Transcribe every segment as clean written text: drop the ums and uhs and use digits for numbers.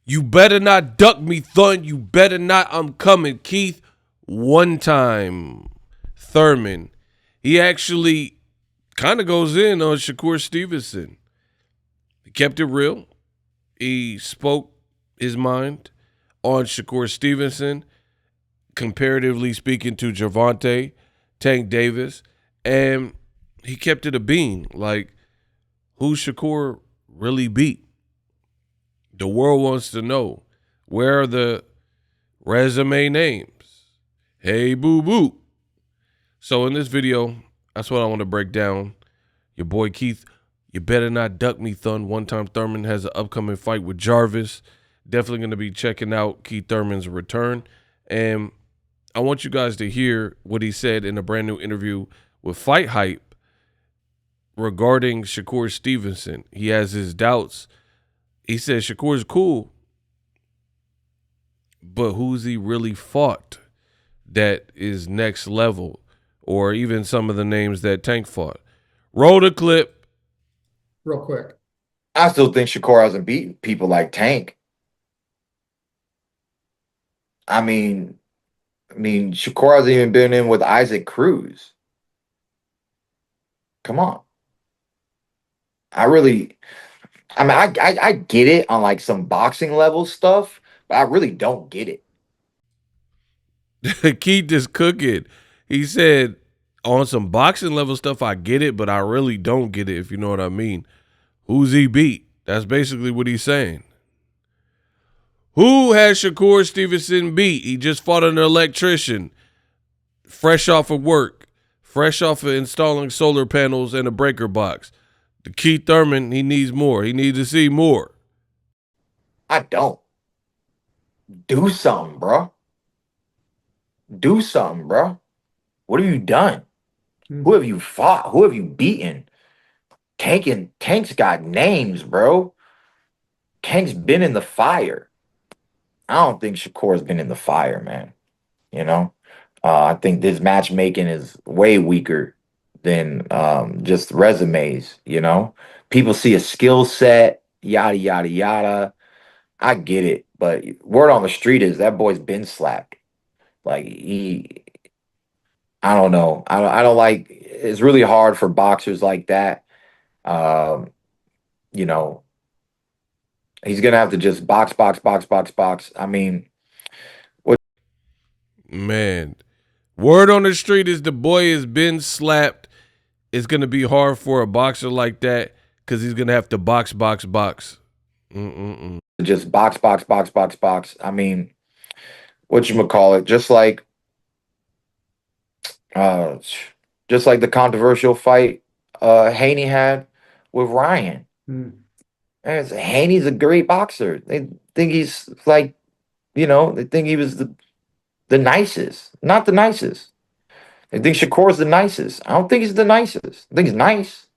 You better not duck me, Thun. You better not. I'm coming, Keith. One time, Thurman, he actually kind of goes in on Shakur Stevenson. He kept it real. He spoke his mind on Shakur Stevenson, comparatively speaking to Gervonta, Tank Davis, and he kept it a bean. Like, who Shakur really beat? The world wants to know. Where are the resume names? Hey, boo boo. So in this video, that's what I want to break down. Your boy Keith, you better not duck me, Thun. One time Thurman has an upcoming fight with Jarvis. Definitely going to be checking out Keith Thurman's return. And I want you guys to hear what he said in a brand new interview with Fight Hype regarding Shakur Stevenson. He has his doubts. He says Shakur's cool, but who's he really fought that is next level, or even some of the names that Tank fought? Roll the clip. Real quick. I still think Shakur hasn't beaten people like Tank. I mean, Shakur hasn't even been in with Isaac Cruz. Come on. I get it on like some boxing level stuff, but I really don't get it. Keith is cooking. He said, on some boxing level stuff, I get it, but I really don't get it, if you know what I mean. Who's he beat? That's basically what he's saying. Who has Shakur Stevenson beat? He just fought an electrician, fresh off of work, fresh off of installing solar panels and a breaker box. The Keith Thurman, he needs more. He needs to see more. I don't. Do something, bro. Do something, bro. What have you done? Who have you fought? Who have you beaten? Tank's got names, bro. Tank's been in the fire. I don't think Shakur's been in the fire, man. You know? I think this matchmaking is way weaker than just resumes, you know? People see a skill set, yada, yada, yada. I get it, but word on the street is that boy's been slapped. Like, I don't know. I don't like, it's really hard for boxers like that. You know, he's gonna have to just box. I mean, what? Man, word on the street is the boy has been slapped. It's going to be hard for a boxer like that because he's going to have to box. Just box. I mean, whatchamacallit, just like the controversial fight Haney had with Ryan. Haney's a great boxer. They think he's like, they think he was the nicest. Not the nicest. They think Shakur's the nicest. I don't think he's the nicest. I think he's nice.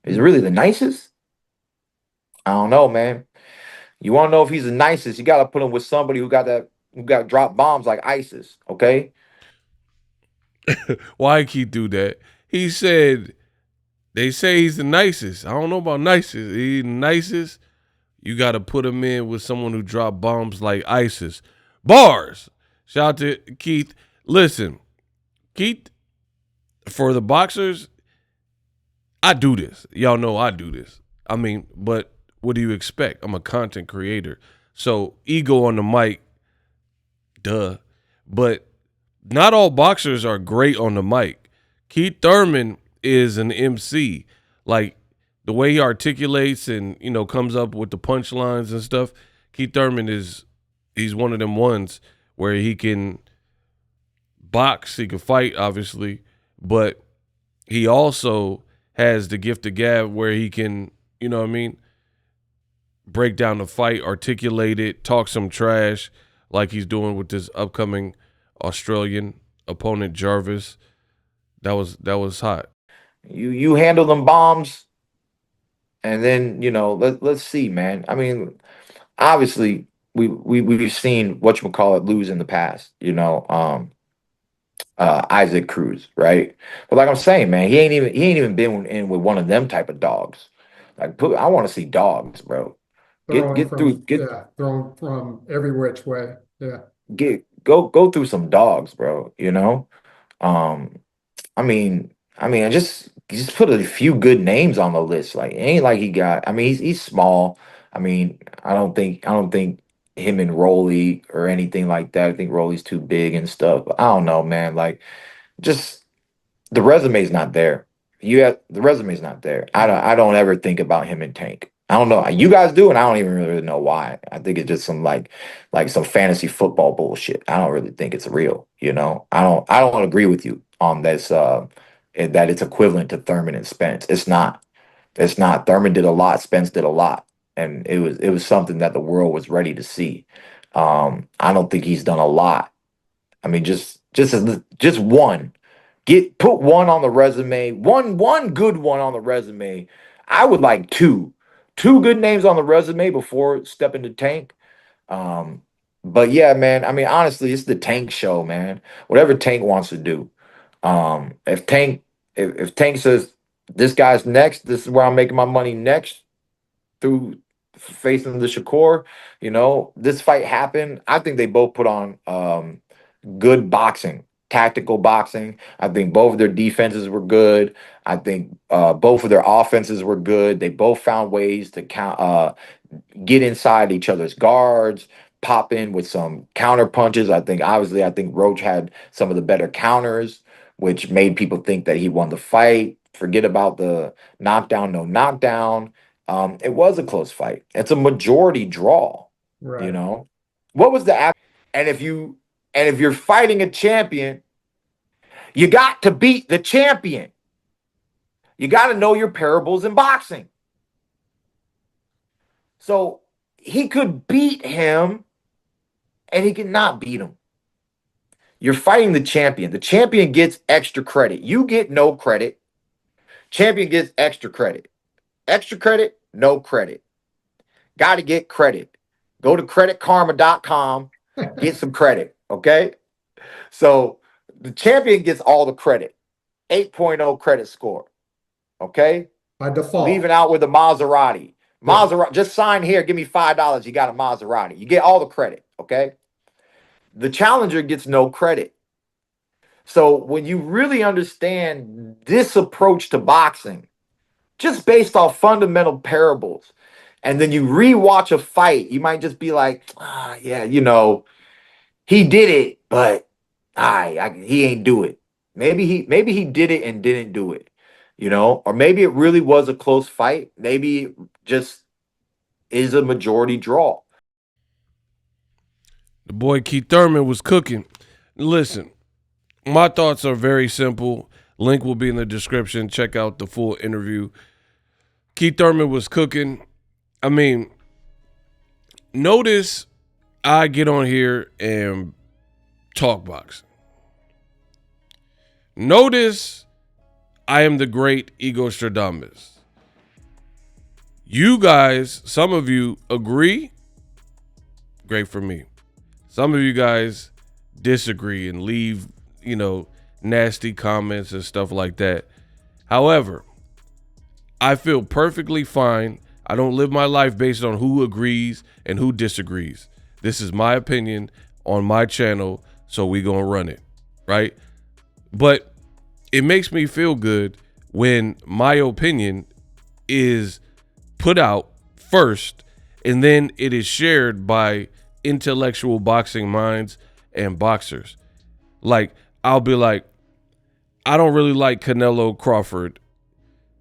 He's really the nicest? I don't know, man. You want to know if he's the nicest, you got to put him with somebody who got drop bombs like ISIS, okay? Why he do that? He said, they say he's the nicest. I don't know about nicest. He's the nicest. You got to put him in with someone who drop bombs like ISIS. Bars. Shout out to Keith. Listen, Keith, for the boxers, I do this. Y'all know I do this. I mean, but what do you expect? I'm a content creator. So ego on the mic, duh. But not all boxers are great on the mic. Keith Thurman is an MC. Like, the way he articulates and, comes up with the punchlines and stuff, Keith Thurman he's one of them ones where he can box, he can fight, obviously, but he also has the gift of gab where he can, break down the fight, articulate it, talk some trash like he's doing with this upcoming Australian opponent, Jarvis. That was hot. You handle them bombs, and then let's see, man. I mean, obviously we've seen whatchamacallit lose in the past. Isaac Cruz, right? But like I'm saying, man, he ain't even been in with one of them type of dogs. Like, I want to see dogs, bro. throwing from, get yeah, throwing from every which way. Yeah. go through some dogs, bro. You know, um, I just put a few good names on the list. Like it ain't like he got. I mean, he's small. I mean, I don't think him and Rolly or anything like that. I think Rolly's too big and stuff. But I don't know, man. Like just the resume's not there. The resume's not there. I don't ever think about him and Tank. I don't know. You guys do, and I don't even really know why. I think it's just some like some fantasy football bullshit. I don't really think it's real, you know. I don't agree with you on this that it's equivalent to Thurman and Spence. It's not. It's not. Thurman did a lot, Spence did a lot. And it was something that the world was ready to see. I don't think he's done a lot. I mean, just one. Put one on the resume, one good one on the resume. I would like two good names on the resume before stepping to Tank. Um, but yeah, man. I mean, honestly, it's the Tank show, man. Whatever Tank wants to do. If Tank says this guy's next, this is where I'm making my money next through facing the Shakur. You know, this fight happened. I think they both put on good boxing, tactical boxing. I think both of their defenses were good. I think both of their offenses were good. They both found ways to get inside each other's guards, pop in with some counter punches. I think Roach had some of the better counters, which made people think that he won the fight. Forget about the knockdown, no knockdown. It was a close fight. It's a majority draw. Right. You know, what was the and if you're fighting a champion, you got to beat the champion. You got to know your parables in boxing. So he could beat him and he could not beat him. You're fighting the champion. The champion gets extra credit. You get no credit. Champion gets extra credit. Extra credit, no credit. Got to get credit. Go to creditkarma.com, get some credit, okay? So the champion gets all the credit. 8.0 credit score, okay? By default. Leaving out with a Maserati. Maserati, just sign here, give me $5, you got a Maserati. You get all the credit, okay? The challenger gets no credit. So when you really understand this approach to boxing, just based off fundamental parables, and then you rewatch a fight, you might just be like, yeah, you know, he did it, but he ain't do it. Maybe he did it and didn't do it, you know, or maybe it really was a close fight. Maybe it just is a majority draw. The boy Keith Thurman was cooking. Listen, my thoughts are very simple. Link will be in the description. Check out the full interview. Keith Thurman was cooking. I mean, notice I get on here and talk boxing. Notice I am the great Ego Stradamus. You guys, some of you agree. Great for me. Some of you guys disagree and leave, you know, nasty comments and stuff like that. However, I feel perfectly fine. I don't live my life based on who agrees and who disagrees. This is my opinion on my channel, so we gonna run it, right? But it makes me feel good when my opinion is put out first and then it is shared by intellectual boxing minds and boxers. Like, I'll be like, I don't really like Canelo Crawford.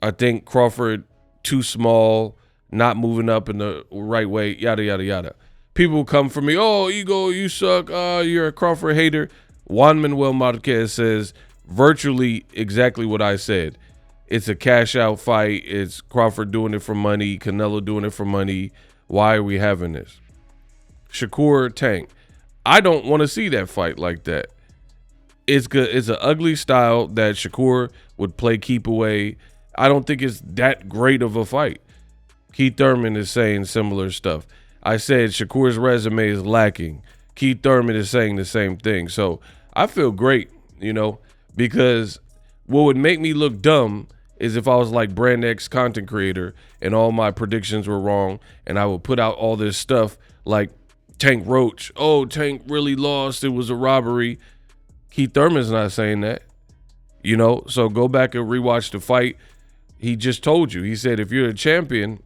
I think Crawford too small, not moving up in the right way, yada, yada, yada. People come for me, oh, Ego, you suck, you're a Crawford hater. Juan Manuel Marquez says virtually exactly what I said. It's a cash out fight. It's Crawford doing it for money, Canelo doing it for money. Why are we having this? Shakur Tank. I don't want to see that fight like that. It's good. It's an ugly style that Shakur would play keep away. I don't think it's that great of a fight. Keith Thurman is saying similar stuff. I said Shakur's resume is lacking. Keith Thurman is saying the same thing. So I feel great, you know, because what would make me look dumb is if I was like Brand X content creator and all my predictions were wrong, and I would put out all this stuff like Tank Roach. Oh, Tank really lost. It was a robbery. Keith Thurman's not saying that, you know? So go back and rewatch the fight. He just told you. He said if you're a champion,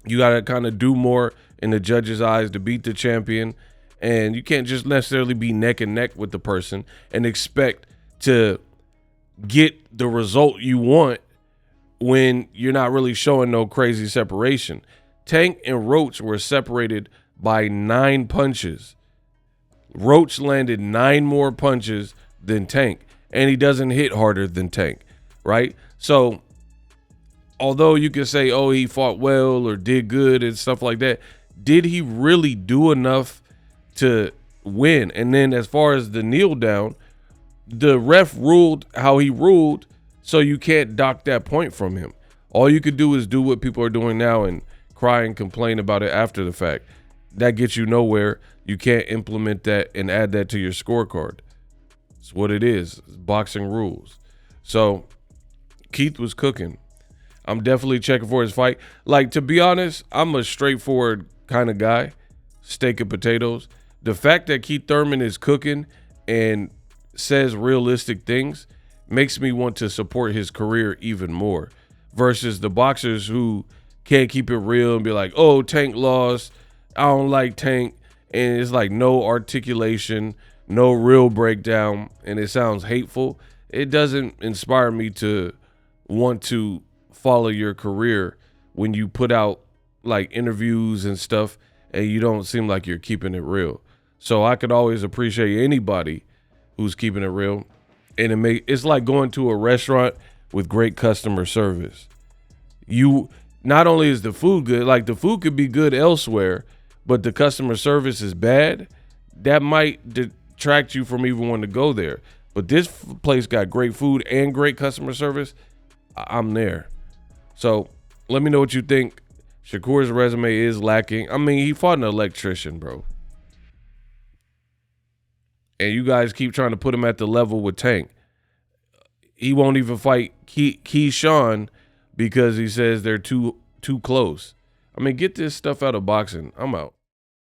you got to kind of do more in the judge's eyes to beat the champion. And you can't just necessarily be neck and neck with the person and expect to get the result you want when you're not really showing no crazy separation. Tank and Roach were separated by 9 punches. Roach landed 9 more punches than Tank, and he doesn't hit harder than Tank, right? So although you can say, oh, he fought well or did good and stuff like that, did he really do enough to win? And then as far as the kneel down, the ref ruled how he ruled, so you can't dock that point from him. All you could do is do what people are doing now and cry and complain about it after the fact. That gets you nowhere. You can't implement that and add that to your scorecard. It's what it is. It's boxing rules. So Keith was cooking. I'm definitely checking for his fight. Like, to be honest, I'm a straightforward kind of guy. Steak and potatoes. The fact that Keith Thurman is cooking and says realistic things makes me want to support his career even more versus the boxers who can't keep it real and be like, oh, Tank lost. I don't like Tank. And it's like no articulation, no real breakdown, and it sounds hateful. It doesn't inspire me to want to follow your career when you put out like interviews and stuff and you don't seem like you're keeping it real. So I could always appreciate anybody who's keeping it real. And it's like going to a restaurant with great customer service. You not only is the food good, like the food could be good elsewhere, but the customer service is bad. That might detract you from even wanting to go there. But this place got great food and great customer service. I'm there. So let me know what you think. Shakur's resume is lacking. I mean, he fought an electrician, bro. And you guys keep trying to put him at the level with Tank. He won't even fight Keyshawn because he says they're too close. I mean, get this stuff out of boxing. I'm out.